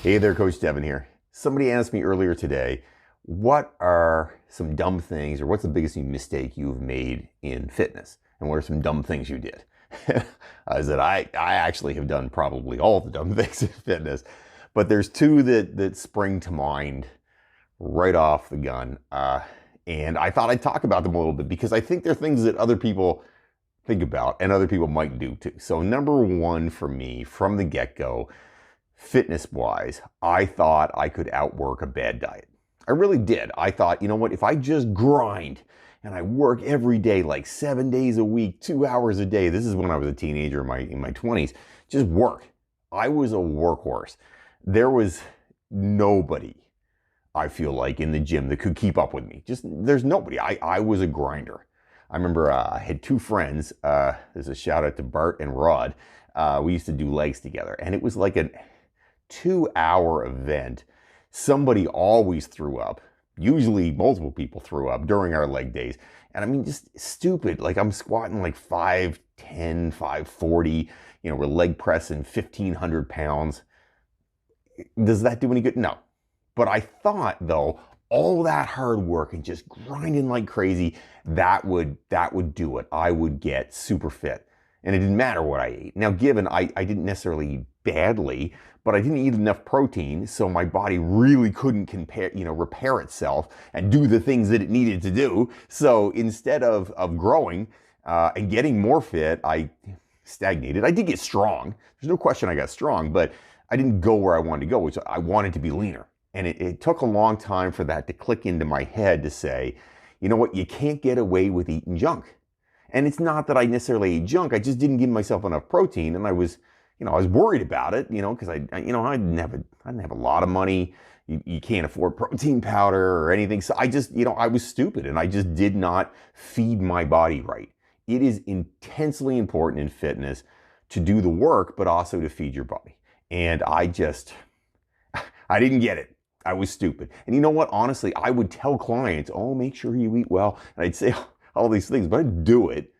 Hey there, Coach Devin here. Somebody asked me earlier today, what are some dumb things or what's the biggest mistake you've made in fitness? And what are some dumb things you did? I said, I actually have done probably all the dumb things in fitness, but there's two that spring to mind right off the gun. And I thought I'd talk about them a little bit because I think they're things that other people think about and other people might do too. So number one for me from the get-go, fitness wise, I thought I could outwork a bad diet. I really did. I thought, you know what, if I just grind and I work every day, like 7 days a week, 2 hours a day, this is when I was a teenager in my 20s, just work. I was a workhorse. There was nobody, I feel like, in the gym that could keep up with me. Just, there's nobody. I was a grinder. I remember I had two friends. There's a shout out to Bart and Rod. We used to do legs together, and it was like a 2 hour event. Somebody always threw up. Usually multiple people threw up during our leg days. And I mean, just stupid. Like I'm squatting like 510, 540, we're leg pressing 1,500 pounds. Does that do any good? No. But I thought though, all that hard work and just grinding like crazy, that would do it. I would get super fit. And it didn't matter what I ate. Now, given I didn't necessarily eat badly, but I didn't eat enough protein, so my body really couldn't repair itself and do the things that it needed to do. So instead of growing and getting more fit, I stagnated. I did get strong. There's no question I got strong, but I didn't go where I wanted to go, which I wanted to be leaner. And it took a long time for that to click into my head to say, you know what, you can't get away with eating junk. And it's not that I necessarily ate junk. I just didn't give myself enough protein, and I was worried about it, because I didn't have a lot of money. You can't afford protein powder or anything. So I just, I was stupid, and I just did not feed my body right. It is intensely important in fitness to do the work, but also to feed your body. And I didn't get it. I was stupid. And you know what? Honestly, I would tell clients, oh, make sure you eat well. And I'd say all these things, but I'd do it.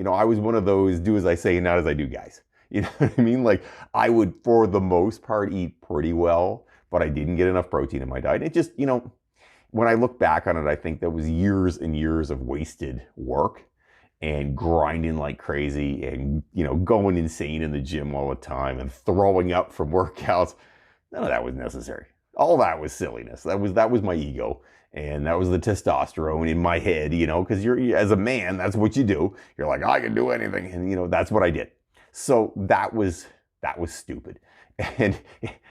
I was one of those do as I say, not as I do guys. You know what I mean? Like I would, for the most part, eat pretty well, but I didn't get enough protein in my diet. It just, when I look back on it, I think that was years and years of wasted work and grinding like crazy and, going insane in the gym all the time and throwing up from workouts. None of that was necessary. All that was silliness. That was my ego. And that was the testosterone in my head, because you're, as a man, that's what you do. You're like, I can do anything. And, that's what I did. So that was stupid. And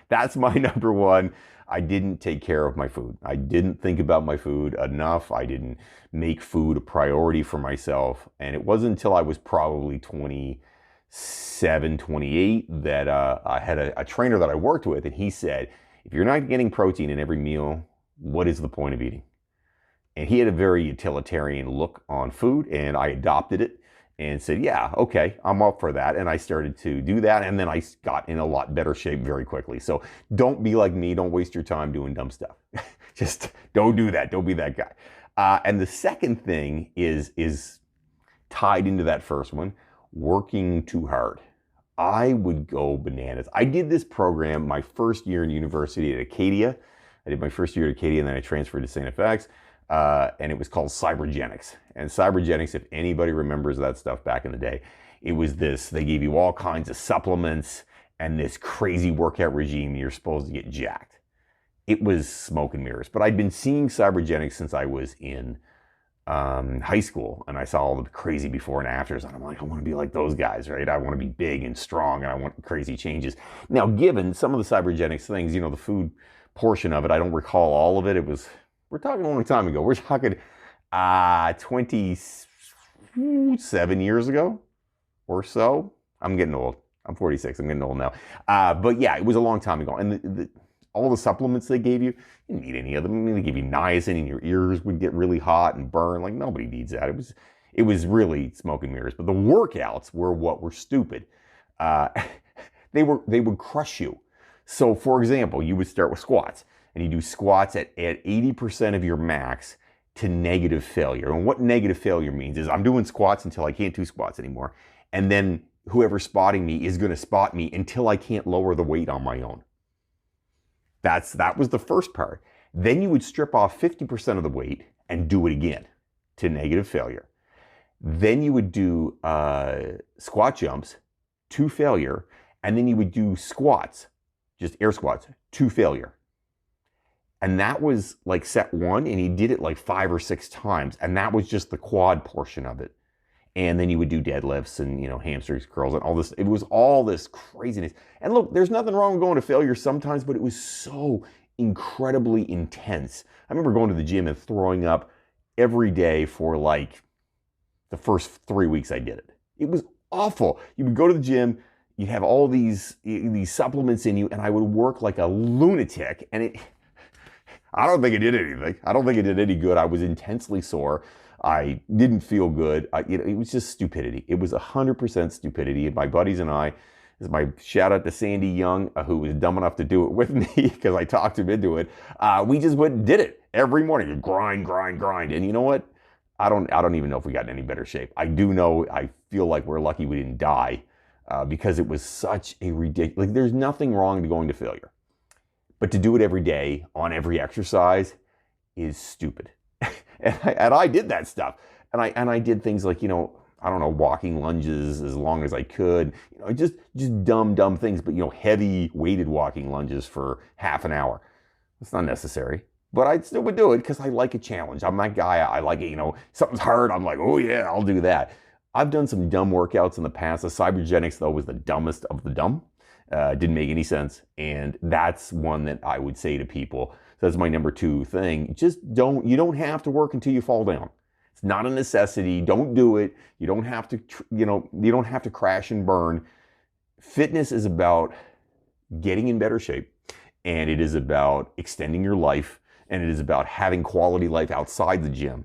that's my number one. I didn't take care of my food. I didn't think about my food enough. I didn't make food a priority for myself. And it wasn't until I was probably 27, 28 that I had a trainer that I worked with. And he said, if you're not getting protein in every meal, what is the point of eating? And he had a very utilitarian look on food, and I adopted it and said, yeah, okay, I'm up for that. And I started to do that, and then I got in a lot better shape very quickly. So don't be like me. Don't waste your time doing dumb stuff. Just don't do that. Don't be that guy. And the second thing is tied into that first one, working too hard. I would go bananas. I did this program my first year in university at Acadia. I did my first year at Acadia, and then I transferred to St. FX, and it was called Cybergenics. And Cybergenics, if anybody remembers that stuff back in the day, it was this, they gave you all kinds of supplements and this crazy workout regime. You're supposed to get jacked. It was smoke and mirrors. But I'd been seeing Cybergenics since I was in high school, and I saw all the crazy before and afters, and I'm like, I want to be like those guys, right? I want to be big and strong, and I want crazy changes. Now, given some of the Cybergenics things, the food portion of it, I don't recall all of it. We're talking a long time ago. We're talking 27 years ago or so. I'm getting old. I'm 46. I'm getting old now. But yeah, it was a long time ago. And all the supplements they gave you, you didn't need any of them. I mean, they gave you niacin, and your ears would get really hot and burn. Like, nobody needs that. It was really smoke and mirrors. But the workouts were what were stupid. They would crush you. So, for example, you would start with squats, and you do squats at 80% of your max to negative failure. And what negative failure means is I'm doing squats until I can't do squats anymore. And then whoever's spotting me is going to spot me until I can't lower the weight on my own. That was the first part. Then you would strip off 50% of the weight and do it again to negative failure. Then you would do squat jumps to failure, and then you would do squats, just air squats, to failure. And that was like set one, and he did it like 5 or 6 times, and that was just the quad portion of it. And then you would do deadlifts and, hamstrings, curls, and all this. It was all this craziness. And look, there's nothing wrong with going to failure sometimes, but it was so incredibly intense. I remember going to the gym and throwing up every day for like the first 3 weeks I did it. It was awful. You would go to the gym, you'd have all these supplements in you, and I would work like a lunatic. And I don't think it did anything. I don't think it did any good. I was intensely sore. I didn't feel good. It was just stupidity. It was 100% stupidity. And my buddies and I, this is my shout out to Sandy Young, who was dumb enough to do it with me because I talked him into it. We just went and did it every morning. Grind, grind, grind. And you know what? I don't even know if we got in any better shape. I do know, I feel like we're lucky we didn't die because it was such a ridiculous, there's nothing wrong to going to failure. But to do it every day on every exercise is stupid. and I did that stuff. And I did things like, walking lunges as long as I could, just dumb things, but heavy weighted walking lunges for half an hour. It's not necessary, but I still would do it because I like a challenge. I'm that guy. I like it, something's hard. I'm like, oh yeah, I'll do that. I've done some dumb workouts in the past. The Cybergenics though was the dumbest of the dumb. Didn't make any sense. And that's one that I would say to people. So that's my number 2 thing. You don't have to work until you fall down. It's not a necessity. Don't do it. You don't have to, you don't have to crash and burn. Fitness is about getting in better shape, and it is about extending your life, and it is about having quality life outside the gym.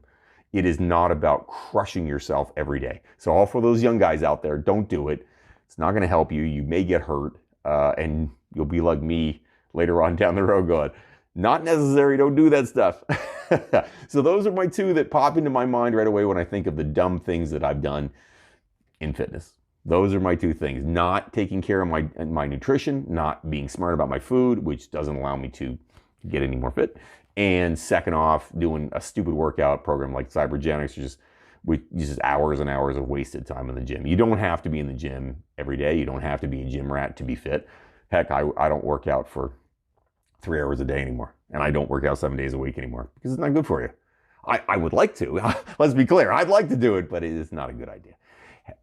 It is not about crushing yourself every day. So all for those young guys out there, don't do it. It's not going to help you. You may get hurt, and you'll be like me later on down the road going, not necessary, don't do that stuff. So those are my 2 that pop into my mind right away when I think of the dumb things that I've done in fitness. Those are my 2 things. Not taking care of my nutrition, not being smart about my food, which doesn't allow me to get any more fit. And second off, doing a stupid workout program like Cybergenics, just hours and hours of wasted time in the gym. You don't have to be in the gym every day. You don't have to be a gym rat to be fit. Heck, I don't work out for 3 hours a day anymore. And I don't work out 7 days a week anymore because it's not good for you. I would like to. Let's be clear. I'd like to do it, but it is not a good idea.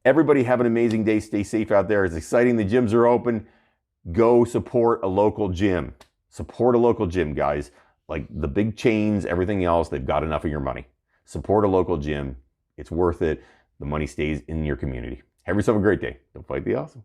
Everybody have an amazing day. Stay safe out there. It's exciting. The gyms are open. Go support a local gym. Support a local gym, guys. Like the big chains, everything else, they've got enough of your money. Support a local gym. It's worth it. The money stays in your community. Have yourself a great day. Don't fight the awesome.